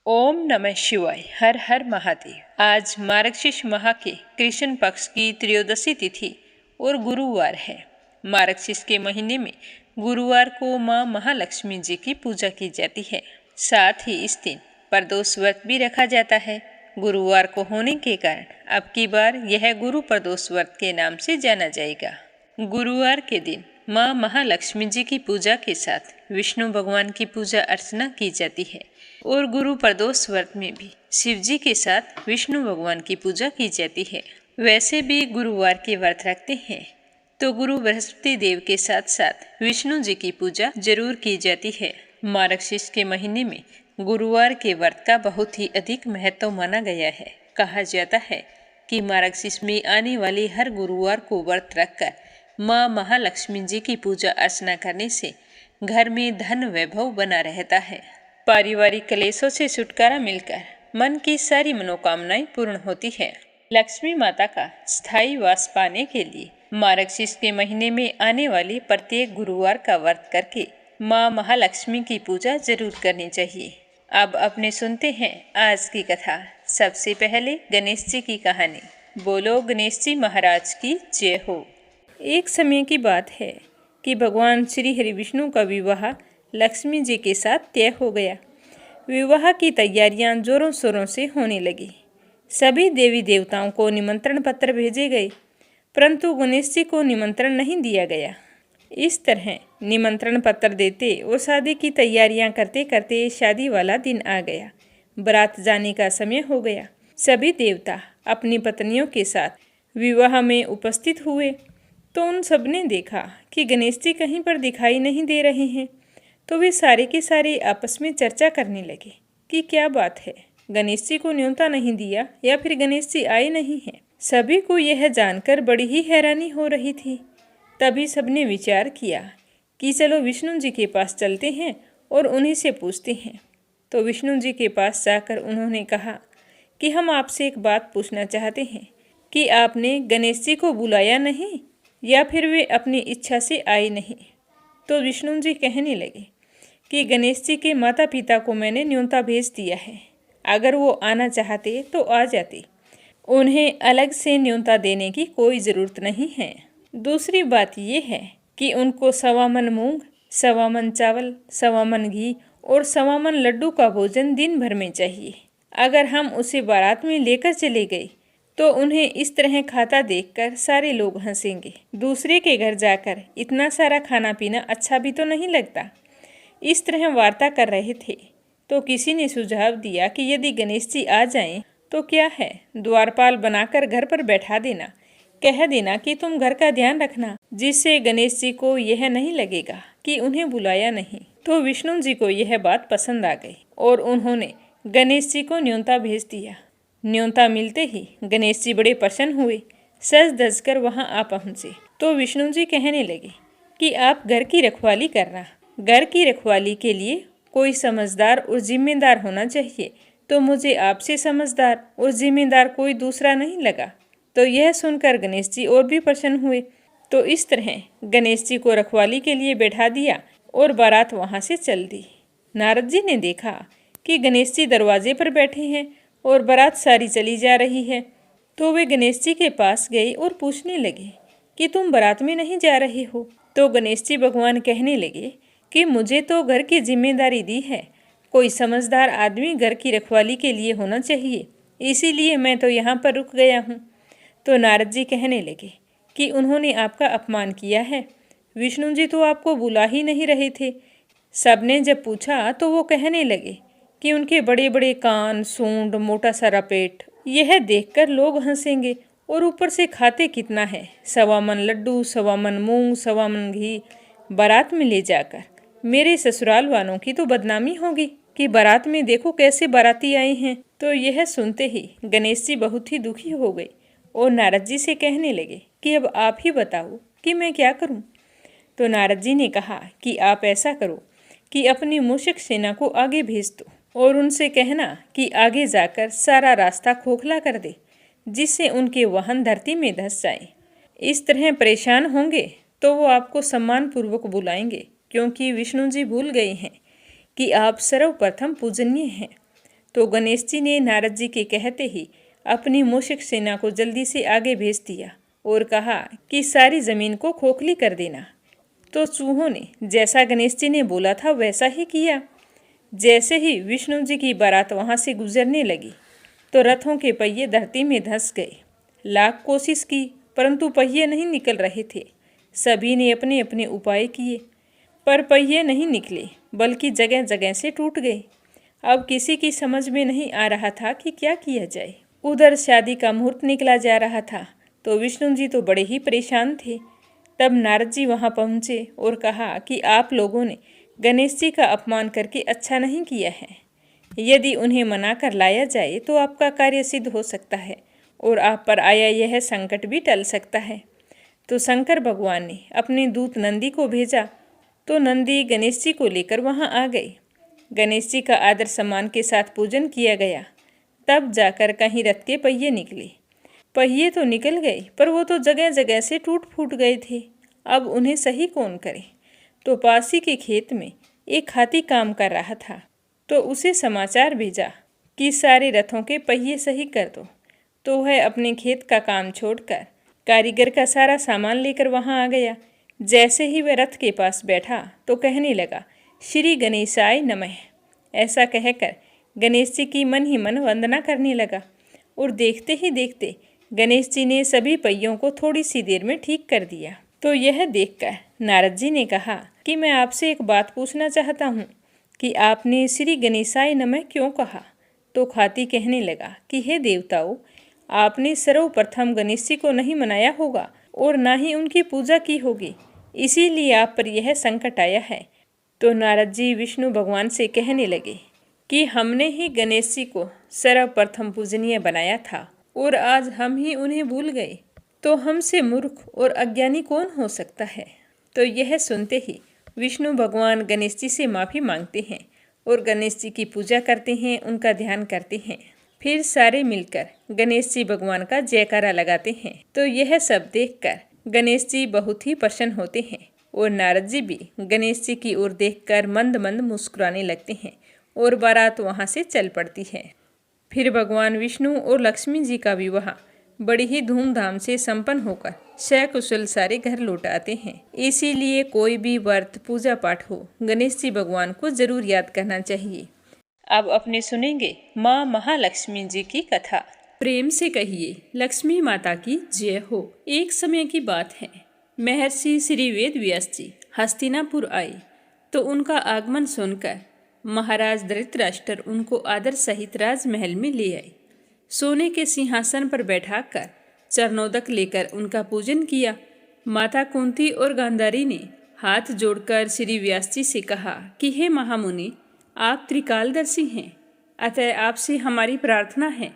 ओम नमः शिवाय। हर हर महादेव। आज मार्गशीर्ष माह के कृष्ण पक्ष की त्रयोदशी तिथि और गुरुवार है। मार्गशीर्ष के महीने में गुरुवार को माँ महालक्ष्मी जी की पूजा की जाती है। साथ ही इस दिन प्रदोष व्रत भी रखा जाता है। गुरुवार को होने के कारण अब की बार यह गुरु प्रदोष व्रत के नाम से जाना जाएगा। गुरुवार के दिन माँ महालक्ष्मी जी की पूजा के साथ विष्णु भगवान की पूजा अर्चना की जाती है और गुरु प्रदोष व्रत में भी शिव जी के साथ विष्णु भगवान की पूजा की जाती है। वैसे भी गुरुवार के व्रत रखते हैं तो गुरु बृहस्पति देव के साथ साथ विष्णु जी की पूजा जरूर की जाती है। मार्गशीर्ष के महीने में गुरुवार के व्रत का बहुत ही अधिक महत्व माना गया है। कहा जाता है कि मार्गशीर्ष में आने वाले हर गुरुवार को व्रत रखकर माँ महालक्ष्मी जी की पूजा अर्चना करने से घर में धन वैभव बना रहता है। पारिवारिक क्लेशों से छुटकारा मिलकर मन की सारी मनोकामनाएं पूर्ण होती है। लक्ष्मी माता का स्थायी वास पाने के लिए मार्गशीर्ष के महीने में आने वाले प्रत्येक गुरुवार का व्रत करके माँ महालक्ष्मी की पूजा जरूर करनी चाहिए। अब अपने सुनते हैं आज की कथा। सबसे पहले गणेश जी की कहानी। बोलो गणेश जी महाराज की जय हो। एक समय की बात है कि भगवान श्री हरि विष्णु का विवाह लक्ष्मी जी के साथ तय हो गया। विवाह की तैयारियां जोरों शोरों से होने लगी। सभी देवी देवताओं को निमंत्रण पत्र भेजे गए, परंतु गणेश जी को निमंत्रण नहीं दिया गया। इस तरह निमंत्रण पत्र देते और शादी की तैयारियां करते करते शादी वाला दिन आ गया। बारात जाने का समय हो गया। सभी देवता अपनी पत्नियों के साथ विवाह में उपस्थित हुए तो उन सब ने देखा कि गणेश जी कहीं पर दिखाई नहीं दे रहे हैं। तो वे सारे के सारे आपस में चर्चा करने लगे कि क्या बात है, गणेश जी को न्योता नहीं दिया या फिर गणेश जी आए नहीं हैं। सभी को यह जानकर बड़ी ही हैरानी हो रही थी। तभी सबने विचार किया कि चलो विष्णु जी के पास चलते हैं और उन्हीं से पूछते हैं। तो विष्णु जी के पास जाकर उन्होंने कहा कि हम आपसे एक बात पूछना चाहते हैं कि आपने गणेश जी को बुलाया नहीं या फिर वे अपनी इच्छा से आए नहीं। तो विष्णु जी कहने लगे कि गणेश जी के माता पिता को मैंने न्योता भेज दिया है, अगर वो आना चाहते तो आ जाते। उन्हें अलग से न्योता देने की कोई ज़रूरत नहीं है। दूसरी बात ये है कि उनको 1.25 मन मूंग, 1.25 मन चावल, 1.25 मन घी और 1.25 मन लड्डू का भोजन दिन भर में चाहिए। अगर हम उसे बारात में लेकर चले गए तो उन्हें इस तरह खाता देखकर सारे लोग हंसेंगे। दूसरे के घर जाकर इतना सारा खाना पीना अच्छा भी तो नहीं लगता। इस तरह वार्ता कर रहे थे तो किसी ने सुझाव दिया कि यदि गणेश जी आ जाएं तो क्या है, द्वारपाल बनाकर घर पर बैठा देना, कह देना कि तुम घर का ध्यान रखना, जिससे गणेश जी को यह नहीं लगेगा कि उन्हें बुलाया नहीं। तो विष्णु जी को यह बात पसंद आ गई और उन्होंने गणेश जी को न्योता भेज दिया। न्योता मिलते ही गणेश जी बड़े प्रसन्न हुए, सज धज कर वहाँ आ पहुँचे। तो विष्णु जी कहने लगे कि आप घर की रखवाली करना। घर की रखवाली के लिए कोई समझदार और जिम्मेदार होना चाहिए, तो मुझे आपसे समझदार और जिम्मेदार कोई दूसरा नहीं लगा। तो यह सुनकर गणेश जी और भी प्रसन्न हुए। तो इस तरह गणेश जी को रखवाली के लिए बैठा दिया और बारात वहाँ से चल दी। नारद जी ने देखा कि गणेश जी दरवाजे पर बैठे हैं और बारात सारी चली जा रही है। तो वे गणेश जी के पास गए और पूछने लगे कि तुम बारात में नहीं जा रहे हो। तो गणेश जी भगवान कहने लगे कि मुझे तो घर की जिम्मेदारी दी है, कोई समझदार आदमी घर की रखवाली के लिए होना चाहिए, इसीलिए मैं तो यहाँ पर रुक गया हूँ। तो नारद जी कहने लगे कि उन्होंने आपका अपमान किया है। विष्णु जी तो आपको बुला ही नहीं रहे थे। सबने जब पूछा तो वो कहने लगे कि उनके बड़े बड़े कान, सूंड, मोटा सारा पेट, यह देखकर लोग हंसेंगे और ऊपर से खाते कितना है, 1.25 मन लड्डू, 1.25 मन मूंग, 1.25 मन घी। बारात में ले जाकर मेरे ससुराल वालों की तो बदनामी होगी कि बारात में देखो कैसे बाराती आए हैं। तो यह सुनते ही गणेश जी बहुत ही दुखी हो गए और नारद जी से कहने लगे कि अब आप ही बताओ कि मैं क्या करूं। तो नारद जी ने कहा कि आप ऐसा करो कि अपनी मूषक सेना को आगे भेज दो और उनसे कहना कि आगे जाकर सारा रास्ता खोखला कर दे, जिससे उनके वाहन धरती में धंस जाएं। इस तरह परेशान होंगे तो वो आपको सम्मान पूर्वक बुलाएंगे, क्योंकि विष्णु जी भूल गए हैं कि आप सर्वप्रथम पूजनीय हैं। तो गणेश जी ने नारद जी के कहते ही अपनी मूषक सेना को जल्दी से आगे भेज दिया और कहा कि सारी जमीन को खोखली कर देना। तो चूहों ने जैसा गणेश जी ने बोला था वैसा ही किया। जैसे ही विष्णु जी की बारात वहां से गुजरने लगी तो रथों के पहिए धरती में धंस गए। लाख कोशिश की परंतु पहिए नहीं निकल रहे थे। सभी ने अपने अपने उपाय किए पर पहिए नहीं निकले, बल्कि जगह जगह से टूट गए। अब किसी की समझ में नहीं आ रहा था कि क्या किया जाए। उधर शादी का मुहूर्त निकला जा रहा था तो विष्णु जी तो बड़े ही परेशान थे। तब नारद जी वहां पहुंचे और कहा कि आप लोगों ने गणेश जी का अपमान करके अच्छा नहीं किया है। यदि उन्हें मना कर लाया जाए तो आपका कार्य सिद्ध हो सकता है और आप पर आया यह संकट भी टल सकता है। तो शंकर भगवान ने अपने दूत नंदी को भेजा तो नंदी गणेश जी को लेकर वहां आ गए। गणेश जी का आदर सम्मान के साथ पूजन किया गया। तब जाकर कहीं रथ के पहिए निकले। पहिए तो निकल गए पर वो तो जगह जगह से टूट फूट गए थे। अब उन्हें सही कौन करे। तो पासी के खेत में एक हाथी काम कर रहा था तो उसे समाचार भेजा कि सारे रथों के पहिए सही कर दो। तो वह अपने खेत का काम छोड़कर कारीगर का सारा सामान लेकर वहां आ गया। जैसे ही वह रथ के पास बैठा तो कहने लगा, श्री गणेशाय नमः। ऐसा कहकर गणेश जी की मन ही मन वंदना करने लगा और देखते ही देखते गणेश जी ने सभी पहियों को थोड़ी सी देर में ठीक कर दिया। तो यह देखकर नारद जी ने कहा कि मैं आपसे एक बात पूछना चाहता हूँ कि आपने श्री गणेशाय नमः क्यों कहा। तो हाथी कहने लगा कि हे देवताओं, आपने सर्वप्रथम गणेश जी को नहीं मनाया होगा और ना ही उनकी पूजा की होगी, इसीलिए आप पर यह संकट आया है। तो नारद जी विष्णु भगवान से कहने लगे कि हमने ही गणेश जी को सर्वप्रथम पूजनीय बनाया था और आज हम ही उन्हें भूल गए, तो हमसे मूर्ख और अज्ञानी कौन हो सकता है। तो यह सुनते ही विष्णु भगवान गणेश जी से माफ़ी मांगते हैं और गणेश जी की पूजा करते हैं, उनका ध्यान करते हैं। फिर सारे मिलकर गणेश जी भगवान का जयकारा लगाते हैं। तो यह सब देखकर गणेश जी बहुत ही प्रसन्न होते हैं और नारद जी भी गणेश जी की ओर देखकर मंद मंद मुस्कुराने लगते हैं और बारात वहां से चल पड़ती है। फिर भगवान विष्णु और लक्ष्मी जी का विवाह बड़ी ही धूमधाम से संपन्न होकर सकुशल सारे घर लौट आते हैं। इसीलिए कोई भी व्रत पूजा पाठ हो, गणेश जी भगवान को जरूर याद करना चाहिए। अब अपने सुनेंगे माँ महालक्ष्मी जी की कथा। प्रेम से कहिए लक्ष्मी माता की जय हो। एक समय की बात है, महर्षि श्री वेद व्यास जी हस्तिनापुर आए तो उनका आगमन सुनकर महाराज धृतराष्ट्र उनको आदर सहित राजमहल में ले आए। सोने के सिंहासन पर बैठाकर चरणोदक लेकर उनका पूजन किया। माता कुंती और गांधारी ने हाथ जोड़कर श्री व्यास जी से कहा कि हे महामुनि, आप त्रिकालदर्शी हैं, अतः आपसे हमारी प्रार्थना है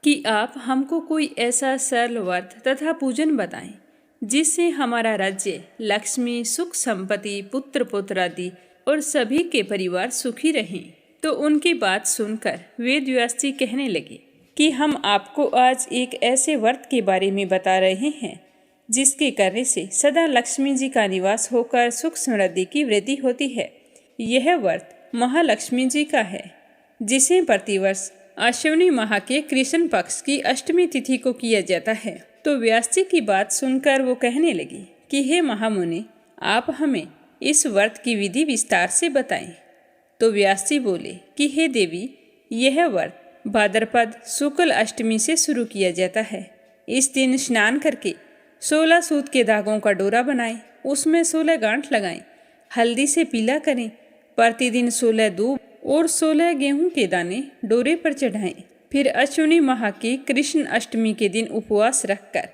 कि आप हमको कोई ऐसा सरल व्रत तथा पूजन बताएं जिससे हमारा राज्य, लक्ष्मी, सुख, संपत्ति, पुत्र पुत्रादि और सभी के परिवार सुखी रहें। तो उनकी बात सुनकर वेद व्यास जी कहने लगे कि हम आपको आज एक ऐसे व्रत के बारे में बता रहे हैं जिसके करने से सदा लक्ष्मी जी का निवास होकर सुख समृद्धि की वृद्धि होती है। यह व्रत महालक्ष्मी जी का है, जिसे प्रतिवर्ष आश्विनी माह के कृष्ण पक्ष की अष्टमी तिथि को किया जाता है। तो व्यास जी की बात सुनकर वो कहने लगी कि हे महामुनि, आप हमें इस व्रत की विधि विस्तार से बताएं। तो व्यास जी बोले कि हे देवी, यह व्रत भाद्रपद शुक्ल अष्टमी से शुरू किया जाता है। इस दिन स्नान करके 16 सूत के धागों का डोरा बनाएं, उसमें 16 गांठ लगाएं, हल्दी से पीला करें, प्रतिदिन 16 दूब और 16 गेहूं के दाने डोरे पर चढ़ाएं। फिर अश्विनी माह की कृष्ण अष्टमी के दिन उपवास रखकर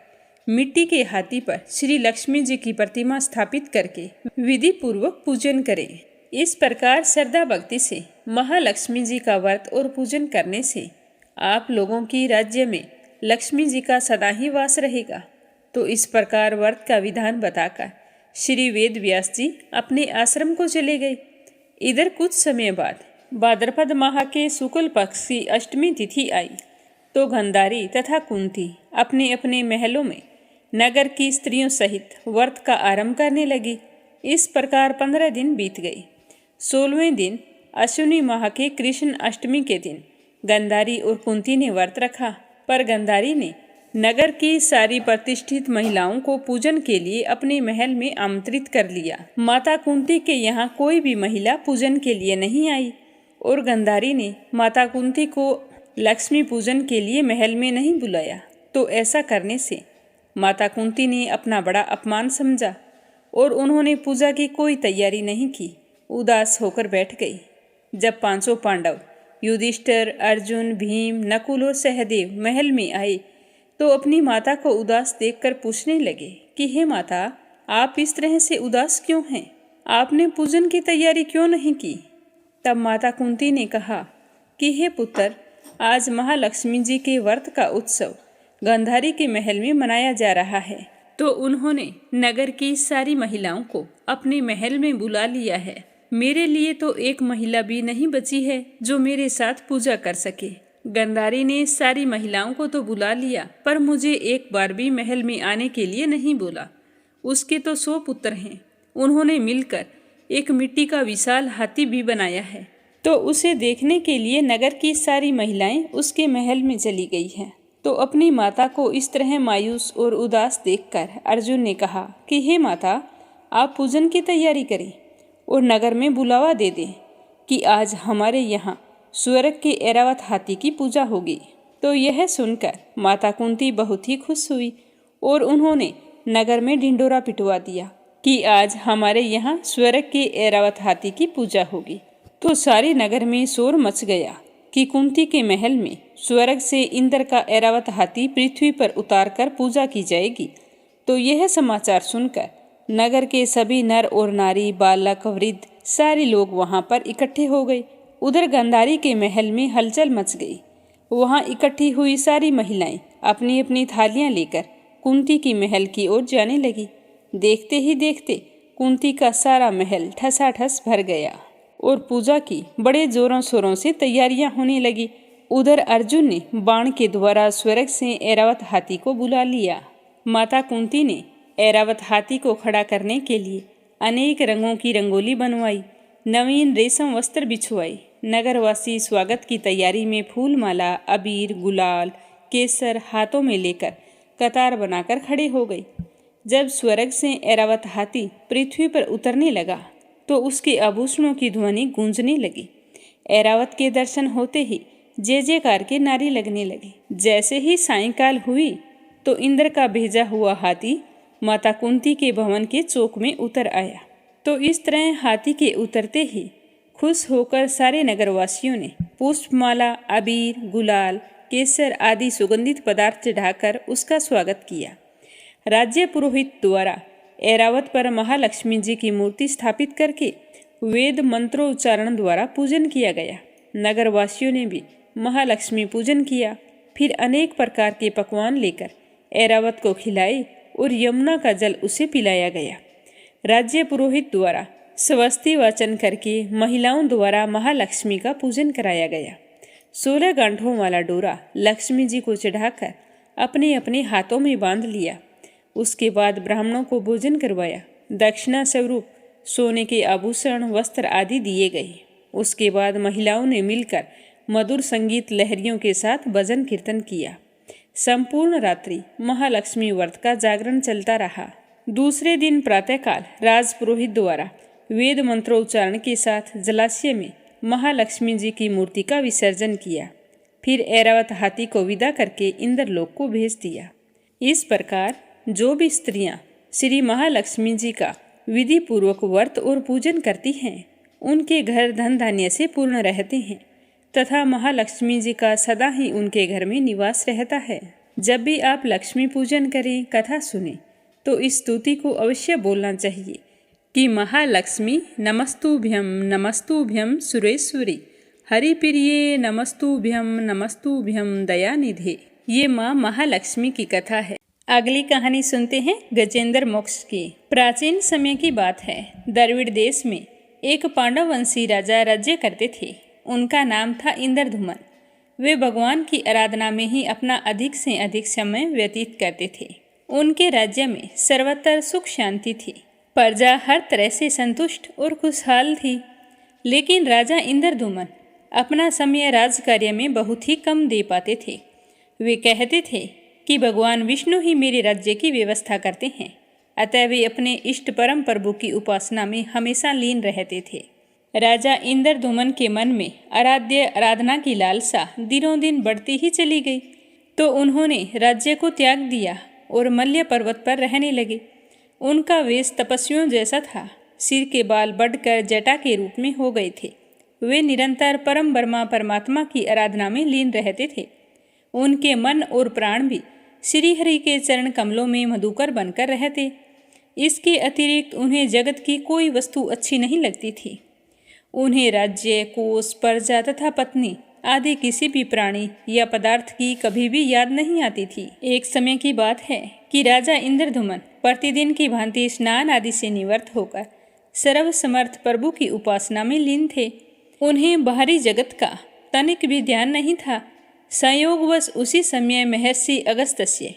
मिट्टी के हाथी पर श्री लक्ष्मी जी की प्रतिमा स्थापित करके विधि पूर्वक पूजन करें। इस प्रकार श्रद्धा भक्ति से महालक्ष्मी जी का व्रत और पूजन करने से आप लोगों की राज्य में लक्ष्मी जी का सदा ही वास रहेगा। तो इस प्रकार व्रत का विधान बताकर श्री वेद व्यास जी अपने आश्रम को चले गए। इधर कुछ समय बाद भाद्रपद माह के शुक्ल पक्ष की अष्टमी तिथि आई तो गांधारी तथा कुंती अपने अपने महलों में नगर की स्त्रियों सहित व्रत का आरंभ करने लगी। इस प्रकार 15 दिन बीत गए। 16वें दिन अश्विनी माह के कृष्ण अष्टमी के दिन गंधारी और कुंती ने व्रत रखा, पर गंधारी ने नगर की सारी प्रतिष्ठित महिलाओं को पूजन के लिए अपने महल में आमंत्रित कर लिया। माता कुंती के यहाँ कोई भी महिला पूजन के लिए नहीं आई और गंधारी ने माता कुंती को लक्ष्मी पूजन के लिए महल में नहीं बुलाया। तो ऐसा करने से माता कुंती ने अपना बड़ा अपमान समझा और उन्होंने पूजा की कोई तैयारी नहीं की, उदास होकर बैठ गई। जब 500 पांडव युधिष्ठिर, अर्जुन, भीम, नकुल और सहदेव महल में आए तो अपनी माता को उदास देखकर पूछने लगे कि हे माता, आप इस तरह से उदास क्यों हैं? आपने पूजन की तैयारी क्यों नहीं की? तब माता कुंती ने कहा कि हे पुत्र, आज महालक्ष्मी जी के व्रत का उत्सव गंधारी के महल में मनाया जा रहा है। तो उन्होंने नगर की सारी महिलाओं को अपने महल में बुला लिया है। मेरे लिए तो एक महिला भी नहीं बची है जो मेरे साथ पूजा कर सके। गंधारी ने सारी महिलाओं को तो बुला लिया, पर मुझे एक बार भी महल में आने के लिए नहीं बोला। उसके तो 100 पुत्र हैं। उन्होंने मिलकर एक मिट्टी का विशाल हाथी भी बनाया है, तो उसे देखने के लिए नगर की सारी महिलाएं उसके महल में चली गई हैं। तो अपनी माता को इस तरह मायूस और उदास देखकर अर्जुन ने कहा कि हे माता, आप पूजन की तैयारी करें और नगर में बुलावा दे दें कि आज हमारे यहाँ स्वर्ग के ऐरावत हाथी की पूजा होगी। तो यह सुनकर माता कुंती बहुत ही खुश हुई और उन्होंने नगर में ढिंढोरा पिटवा दिया कि आज हमारे यहाँ स्वर्ग के ऐरावत हाथी की पूजा होगी। तो सारे नगर में शोर मच गया कि कुंती के महल में स्वर्ग से इंद्र का ऐरावत हाथी पृथ्वी पर उतार कर पूजा की जाएगी। तो यह समाचार सुनकर नगर के सभी नर और नारी, बालक, वृद्ध सारे लोग वहां पर इकट्ठे हो गए। उधर गंधारी के महल में हलचल मच गई। वहां इकट्ठी हुई सारी महिलाएं अपनी अपनी थालियां लेकर कुंती की महल की ओर जाने लगी। देखते ही देखते कुंती का सारा महल ठसाठस भर गया और पूजा की बड़े जोरों शोरों से तैयारियां होने लगी। उधर अर्जुन ने बाण के द्वारा स्वर्ग से ऐरावत हाथी को बुला लिया। माता कुंती ने ऐरावत हाथी को खड़ा करने के लिए अनेक रंगों की रंगोली बनवाई, नवीन रेशम वस्त्र बिछवाई। नगरवासी स्वागत की तैयारी में फूल माला, अबीर, गुलाल, केसर हाथों में लेकर कतार बनाकर खड़े हो गए। जब स्वर्ग से ऐरावत हाथी पृथ्वी पर उतरने लगा तो उसके आभूषणों की ध्वनि गूंजने लगी। ऐरावत के दर्शन होते ही जय जयकार के नारे लगने लगे। जैसे ही सायंकाल हुई तो इंद्र का भेजा हुआ हाथी माता कुंती के भवन के चौक में उतर आया। तो इस तरह हाथी के उतरते ही खुश होकर सारे नगरवासियों ने पुष्पमाला, अबीर, गुलाल, केसर आदि सुगंधित पदार्थ चढ़ाकर उसका स्वागत किया। राज्य पुरोहित द्वारा ऐरावत पर महालक्ष्मी जी की मूर्ति स्थापित करके वेद मंत्रोच्चारण द्वारा पूजन किया गया। नगरवासियों ने भी महालक्ष्मी पूजन किया। फिर अनेक प्रकार के पकवान लेकर ऐरावत को खिलाए और यमुना का जल उसे पिलाया गया। राज्य पुरोहित द्वारा स्वस्ति वाचन करके महिलाओं द्वारा महालक्ष्मी का पूजन कराया गया। 16 गांठों वाला डोरा लक्ष्मी जी को चढ़ाकर अपने अपने हाथों में बांध लिया। उसके बाद ब्राह्मणों को भोजन करवाया। दक्षिणा स्वरूप सोने के आभूषण, वस्त्र आदि दिए गए। उसके बाद महिलाओं ने मिलकर मधुर संगीत लहरियों के साथ भजन कीर्तन किया। संपूर्ण रात्रि महालक्ष्मी व्रत का जागरण चलता रहा। दूसरे दिन प्रातःकाल राजपुरोहित द्वारा वेद मंत्रोच्चारण के साथ जलाशय में महालक्ष्मी जी की मूर्ति का विसर्जन किया। फिर ऐरावत हाथी को विदा करके इंद्रलोक को भेज दिया। इस प्रकार जो भी स्त्रियां श्री महालक्ष्मी जी का विधि पूर्वक व्रत और पूजन करती हैं, उनके घर धन धान्य से पूर्ण रहते हैं तथा महालक्ष्मी जी का सदा ही उनके घर में निवास रहता है। जब भी आप लक्ष्मी पूजन करें, कथा सुने, तो इस स्तुति को अवश्य बोलना चाहिए कि महालक्ष्मी नमस्तुभ्यम नमस्तुभ्यम सुरेश्वरी, हरिप्रिये नमस्तुभ्यम नमस्तुभ्यम दयानिधे। ये माँ महालक्ष्मी की कथा है। अगली कहानी सुनते हैं गजेंद्र मोक्ष की। प्राचीन समय की बात है। द्रविड़ देश में एक पांडव वंशी राजा राज्य करते थे। उनका नाम था इंद्रधुमन। वे भगवान की आराधना में ही अपना अधिक से अधिक समय व्यतीत करते थे। उनके राज्य में सर्वत्र सुख शांति थी। प्रजा हर तरह से संतुष्ट और खुशहाल थी। लेकिन राजा इंद्रधुमन अपना समय राजकार्य में बहुत ही कम दे पाते थे। वे कहते थे कि भगवान विष्णु ही मेरे राज्य की व्यवस्था करते हैं, अतः वे अपने इष्ट परम प्रभु की उपासना में हमेशा लीन रहते थे। राजा इंद्रद्युम्न के मन में आराध्य आराधना की लालसा दिनों दिन बढ़ती ही चली गई, तो उन्होंने राज्य को त्याग दिया और मल्य पर्वत पर रहने लगे। उनका वेश तपस्वियों जैसा था, सिर के बाल बढ़कर जटा के रूप में हो गए थे। वे निरंतर परम ब्रह्मा परमात्मा की आराधना में लीन रहते थे। उनके मन और प्राण भी श्री हरि के चरण कमलों में मधुकर बनकर रहते। इसके अतिरिक्त उन्हें जगत की कोई वस्तु अच्छी नहीं लगती थी। उन्हें राज्य, कोष, प्रजा तथा पत्नी आदि किसी भी प्राणी या पदार्थ की कभी भी याद नहीं आती थी। एक समय की बात है कि राजा इंद्रद्युम्न प्रतिदिन की भांति स्नान आदि से निवृत्त होकर सर्वसमर्थ प्रभु की उपासना में लीन थे। उन्हें बाहरी जगत का तनिक भी ध्यान नहीं था। संयोगवश उसी समय महर्षि अगस्त्य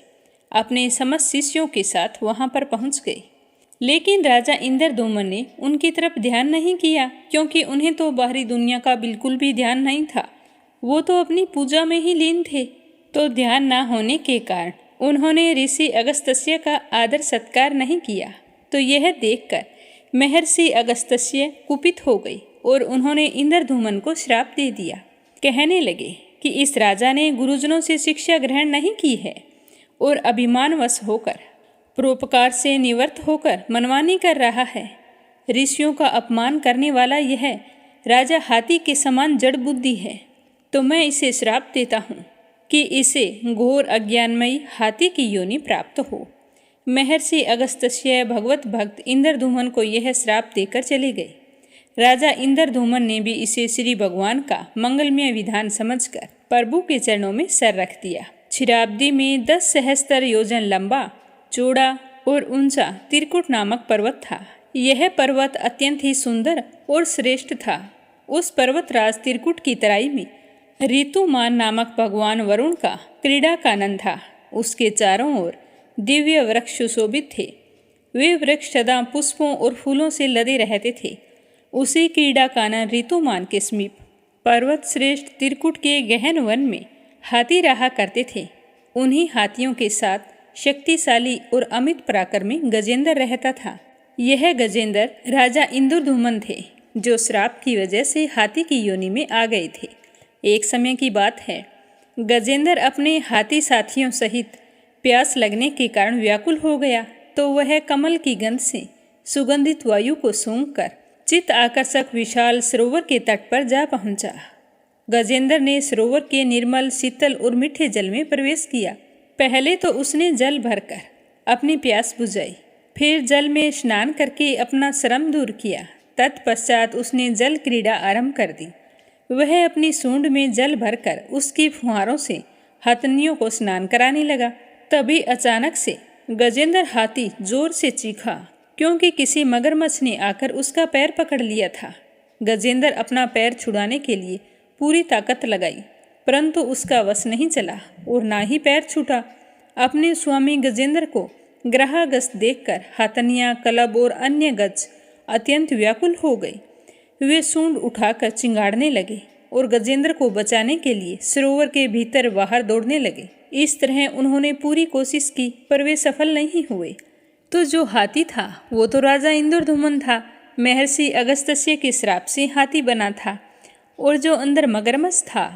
अपने समस्त शिष्यों के साथ वहां पर पहुंच गए। लेकिन राजा इंद्रद्युम्न ने उनकी तरफ ध्यान नहीं किया, क्योंकि उन्हें तो बाहरी दुनिया का बिल्कुल भी ध्यान नहीं था। वो तो अपनी पूजा में ही लीन थे। तो ध्यान न होने के कारण उन्होंने ऋषि अगस्त्य का आदर सत्कार नहीं किया। तो यह देखकर महर्षि अगस्त्य कुपित हो गई और उन्होंने इंद्रद्युम्न को श्राप दे दिया। कहने लगे कि इस राजा ने गुरुजनों से शिक्षा ग्रहण नहीं की है और अभिमानवश होकर परोपकार से निवृत्त होकर मनमानी कर रहा है। ऋषियों का अपमान करने वाला यह राजा हाथी के समान जड़ बुद्धि है। तो मैं इसे श्राप देता हूँ कि इसे घोर अज्ञानमयी हाथी की योनि प्राप्त हो। महर्षि अगस्त्य भगवत भक्त इंद्रद्युम्न को यह श्राप देकर चले गए। राजा इंद्रद्युम्न ने भी इसे श्री भगवान का मंगलमय विधान समझकर प्रभु के चरणों में सर रख दिया। क्षीराब्दी में 10 सहस्त्र योजन लंबा, चौड़ा और ऊंचा त्रिकुट नामक पर्वत था। यह पर्वत अत्यंत ही सुंदर और श्रेष्ठ था। उस पर्वतराज त्रिकुट की तराई में ऋतुमान नामक भगवान वरुण का क्रीड़ा कानन था। उसके चारों ओर दिव्य वृक्ष सुशोभित थे। वे वृक्ष सदा पुष्पों और फूलों से लदे रहते थे। उसी क्रीड़ा कानन ऋतुमान के समीप पर्वत श्रेष्ठ त्रिकुट के गहन वन में हाथी रहा करते थे। उन्हीं हाथियों के साथ शक्तिशाली और अमित पराक्रमी गजेंद्र रहता था। यह गजेंद्र राजा इंद्रद्युम्न थे, जो श्राप की वजह से हाथी की योनि में आ गए थे। एक समय की बात है, गजेंद्र अपने हाथी साथियों सहित प्यास लगने के कारण व्याकुल हो गया, तो वह कमल की गंध से सुगंधित वायु को सूंघकर चित्त आकर्षक विशाल सरोवर के तट पर जा पहुंचा। गजेंद्र ने सरोवर के निर्मल, शीतल और मीठे जल में प्रवेश किया। पहले तो उसने जल भरकर अपनी प्यास बुझाई, फिर जल में स्नान करके अपना श्रम दूर किया। तत्पश्चात उसने जल क्रीड़ा आरंभ कर दी। वह अपनी सूंड में जल भरकर उसकी फुहारों से हाथनियों को स्नान कराने लगा। तभी अचानक से गजेंद्र हाथी जोर से चीखा, क्योंकि किसी मगरमच्छ ने आकर उसका पैर पकड़ लिया था। गजेंद्र अपना पैर छुड़ाने के लिए पूरी ताकत लगाई, परंतु उसका वश नहीं चला और ना ही पैर छूटा। अपने स्वामी गजेंद्र को ग्रहागस्त देखकर हाथनियाँ, कलब और अन्य गज अत्यंत व्याकुल हो गई। वे सूंड उठाकर चिंगाड़ने लगे और गजेंद्र को बचाने के लिए सरोवर के भीतर बाहर दौड़ने लगे। इस तरह उन्होंने पूरी कोशिश की, पर वे सफल नहीं हुए। तो जो हाथी था वो तो राजा इंद्रद्युम्न था। महर्षि अगस्त्य के श्राप से हाथी बना था, और जो अंदर मगरमच्छ था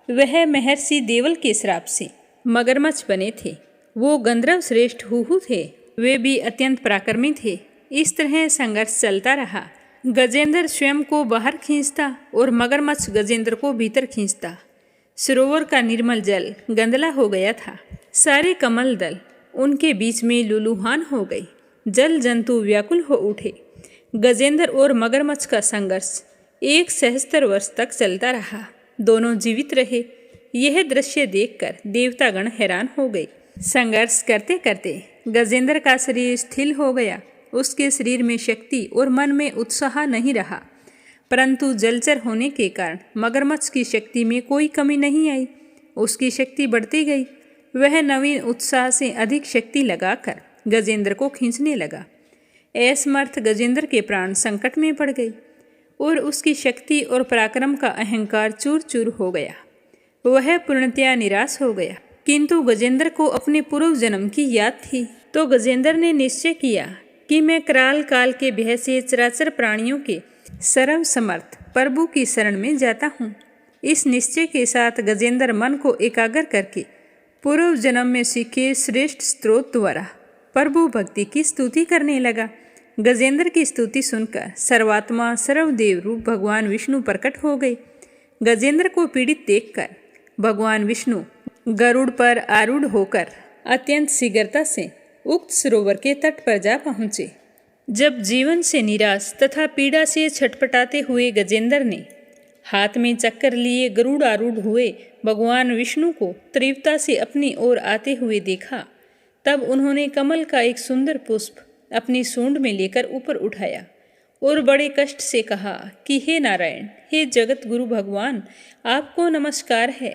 वह महर्षि देवल के श्राप से मगरमच्छ बने थे। वो गंधर्व श्रेष्ठ हुहु थे, वे भी अत्यंत पराक्रमी थे। इस तरह संघर्ष चलता रहा। गजेंद्र स्वयं को बाहर खींचता और मगरमच्छ गजेंद्र को भीतर खींचता। सरोवर का निर्मल जल गंदला हो गया था। सारे कमल दल उनके बीच में लुलुहान हो गई। जल जंतु व्याकुल हो उठे। गजेंद्र और मगरमच्छ का संघर्ष 1 सहस्त्र वर्ष तक चलता रहा। दोनों जीवित रहे। यह दृश्य देखकर देवतागण हैरान हो गए। संघर्ष करते करते गजेंद्र का शरीर स्थिर हो गया। उसके शरीर में शक्ति और मन में उत्साह नहीं रहा, परंतु जलचर होने के कारण मगरमच्छ की शक्ति में कोई कमी नहीं आई। उसकी शक्ति बढ़ती गई। वह नवीन उत्साह से अधिक शक्ति लगाकर गजेंद्र को खींचने लगा। असमर्थ गजेंद्र के प्राण संकट में पड़ गए। और उसकी शक्ति और पराक्रम का अहंकार चूर चूर हो गया। वह पूर्णतया निराश हो गया। किंतु गजेंद्र को अपने पूर्व जन्म की याद थी, तो गजेंद्र ने निश्चय किया कि मैं कराल काल के भय से चराचर प्राणियों के सर्वसमर्थ प्रभु की शरण में जाता हूँ। इस निश्चय के साथ गजेंद्र मन को एकाग्र करके पूर्व जन्म में सीखे श्रेष्ठ स्त्रोत द्वारा प्रभु भक्ति की स्तुति करने लगा। गजेंद्र की स्तुति सुनकर सर्वात्मा सर्वदेव रूप भगवान विष्णु प्रकट हो गए। गजेंद्र को पीड़ित देखकर भगवान विष्णु गरुड़ पर आरूढ़ होकर अत्यंत शीघ्रता से उक्त सरोवर के तट पर जा पहुँचे। जब जीवन से निराश तथा पीड़ा से छटपटाते हुए गजेंद्र ने हाथ में चक्कर लिए गरुड़ आरूढ़ हुए भगवान विष्णु को तीव्रता से अपनी ओर आते हुए देखा, तब उन्होंने कमल का एक सुंदर पुष्प अपनी सूंड में लेकर ऊपर उठाया और बड़े कष्ट से कहा कि हे नारायण, हे जगत गुरु भगवान, आपको नमस्कार है।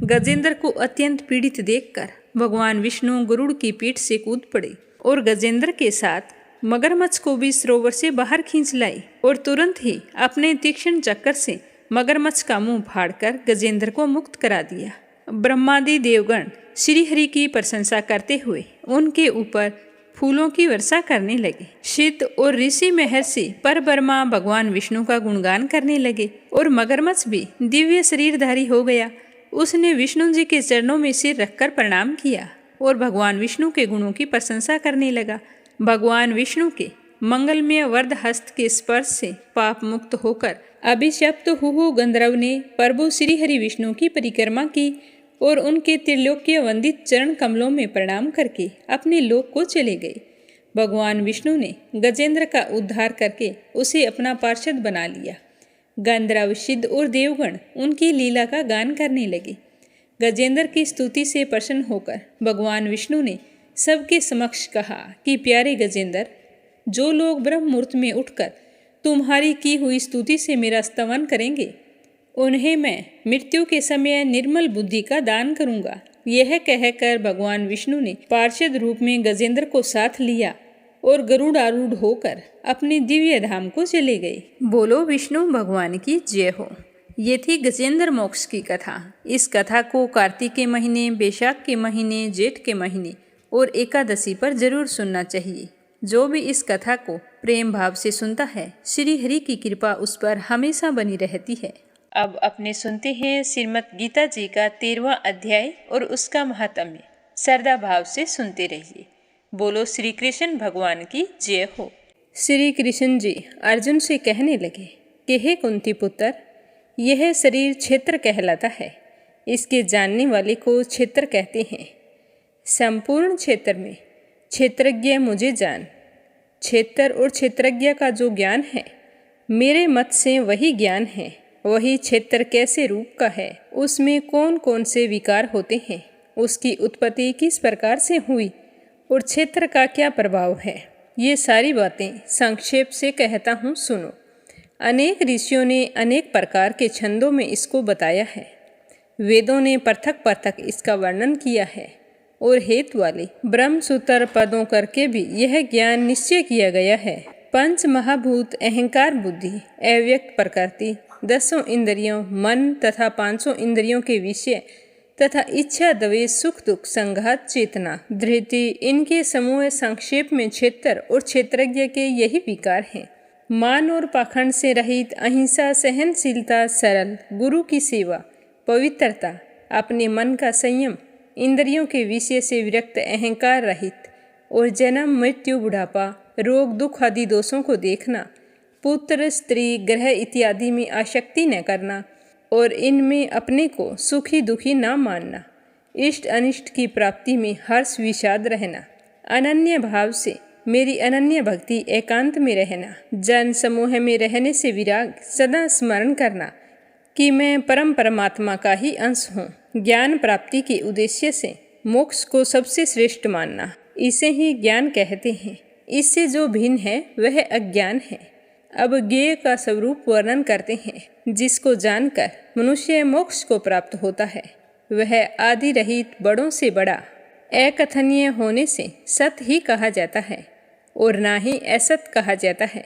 गजेंद्र को अत्यंत पीड़ित देखकर भगवान विष्णु गरुड़ की पीठ से कूद पड़े और गजेंद्र के साथ मगरमच्छ को भी सरोवर से बाहर खींच लाई और तुरंत ही अपने तीक्ष्ण चक्कर से मगरमच्छ का मुंह फाड़कर गजेंद्र को मुक्त करा दिया। ब्रह्मादि देवगण श्री हरि की प्रशंसा करते हुए उनके ऊपर फूलों की वर्षा करने लगे। सिद्ध और ऋषि महर्षि परब्रह्मा भगवान विष्णु का गुणगान करने लगे और मगरमच्छ भी दिव्य शरीरधारी हो गया। उसने विष्णु जी के चरणों में सिर रखकर प्रणाम किया और भगवान विष्णु के गुणों की प्रशंसा करने लगा। भगवान विष्णु के मंगलमय वरद हस्त के स्पर्श से पाप मुक्त होकर अभिशप्त हुहु गंधर्व ने प्रभु श्री हरि विष्णु की परिक्रमा की और उनके त्रिलोक्य वंदित चरण कमलों में प्रणाम करके अपने लोक को चले गए। भगवान विष्णु ने गजेंद्र का उद्धार करके उसे अपना पार्षद बना लिया। गंधर्व सिद्ध और देवगण उनकी लीला का गान करने लगे। गजेंद्र की स्तुति से प्रसन्न होकर भगवान विष्णु ने सबके समक्ष कहा कि प्यारे गजेंद्र, जो लोग ब्रह्म मुहूर्त में उठकर तुम्हारी की हुई स्तुति से मेरा स्तवन करेंगे, उन्हें मैं मृत्यु के समय निर्मल बुद्धि का दान करूंगा। यह कहकर भगवान विष्णु ने पार्षद रूप में गजेंद्र को साथ लिया और गरुड़ आरूढ़ होकर अपने दिव्य धाम को चले गए। बोलो विष्णु भगवान की जय हो। ये थी गजेंद्र मोक्ष की कथा। इस कथा को कार्तिक के महीने, बैसाख के महीने, जेठ के महीने और एकादशी पर जरूर सुनना चाहिए। जो भी इस कथा को प्रेम भाव से सुनता है, श्री हरि की कृपा उस पर हमेशा बनी रहती है। अब अपने सुनते हैं श्रीमद् गीता जी का 13वां अध्याय और उसका महात्म्य। श्रद्धा भाव से सुनते रहिए। बोलो श्री कृष्ण भगवान की जय हो। श्री कृष्ण जी अर्जुन से कहने लगे कि हे कुंती पुत्र, यह शरीर क्षेत्र कहलाता है। इसके जानने वाले को क्षेत्र कहते हैं। संपूर्ण क्षेत्र में क्षेत्रज्ञ मुझे जान। क्षेत्र और क्षेत्रज्ञ का जो ज्ञान है, मेरे मत से वही ज्ञान है। वही क्षेत्र कैसे रूप का है, उसमें कौन कौन से विकार होते हैं, उसकी उत्पत्ति किस प्रकार से हुई और क्षेत्र का क्या प्रभाव है, ये सारी बातें संक्षेप से कहता हूँ, सुनो। अनेक ऋषियों ने अनेक प्रकार के छंदों में इसको बताया है। वेदों ने पृथक पृथक इसका वर्णन किया है और हेतु वाले ब्रह्मसूत्र पदों करके भी यह ज्ञान निश्चय किया गया है। पंच महाभूत, अहंकार, बुद्धि, अव्यक्त प्रकृति, 10 इंद्रियों, मन तथा 500 इंद्रियों के विषय तथा इच्छा, द्वेष, सुख दुख, संघात, चेतना, धृति, इनके समूह संक्षेप में क्षेत्र और क्षेत्रज्ञ के यही विकार हैं। मान और पाखंड से रहित, अहिंसा, सहनशीलता, सरल, गुरु की सेवा, पवित्रता, अपने मन का संयम, इंद्रियों के विषय से विरक्त, अहंकार रहित और जन्म, मृत्यु, बुढ़ापा, रोग, दुख आदि दोषों को देखना, पुत्र, स्त्री, ग्रह इत्यादि में आसक्ति न करना और इनमें अपने को सुखी दुखी न मानना, इष्ट अनिष्ट की प्राप्ति में हर्ष विषाद रहना, अनन्य भाव से मेरी अनन्य भक्ति एकांत में रहना, जन समूह में रहने से विराग, सदा स्मरण करना कि मैं परम परमात्मा का ही अंश हूँ, ज्ञान प्राप्ति के उद्देश्य से मोक्ष को सबसे श्रेष्ठ मानना, इसे ही ज्ञान कहते हैं। इससे जो भिन्न है वह अज्ञान है। अब ज्ञेय का स्वरूप वर्णन करते हैं, जिसको जानकर मनुष्य मोक्ष को प्राप्त होता है। वह आदि रहित, बड़ों से बड़ा, अकथनीय होने से सत ही कहा जाता है और ना ही असत कहा जाता है।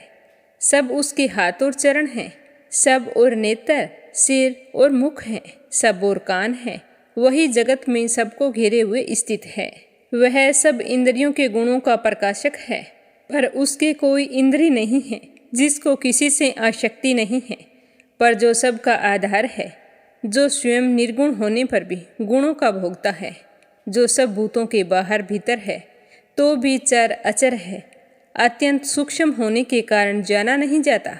सब उसके हाथ और चरण हैं, सब और नेत्र, सिर और मुख हैं, सब और कान हैं। वही जगत में सबको घेरे हुए स्थित है। वह सब इंद्रियों के गुणों का प्रकाशक है, पर उसके कोई इंद्री नहीं है, जिसको किसी से आसक्ति नहीं है, पर जो सबका आधार है, जो स्वयं निर्गुण होने पर भी गुणों का भोगता है, जो सब भूतों के बाहर भीतर है, तो भी चर अचर है, अत्यंत सूक्ष्म होने के कारण जाना नहीं जाता,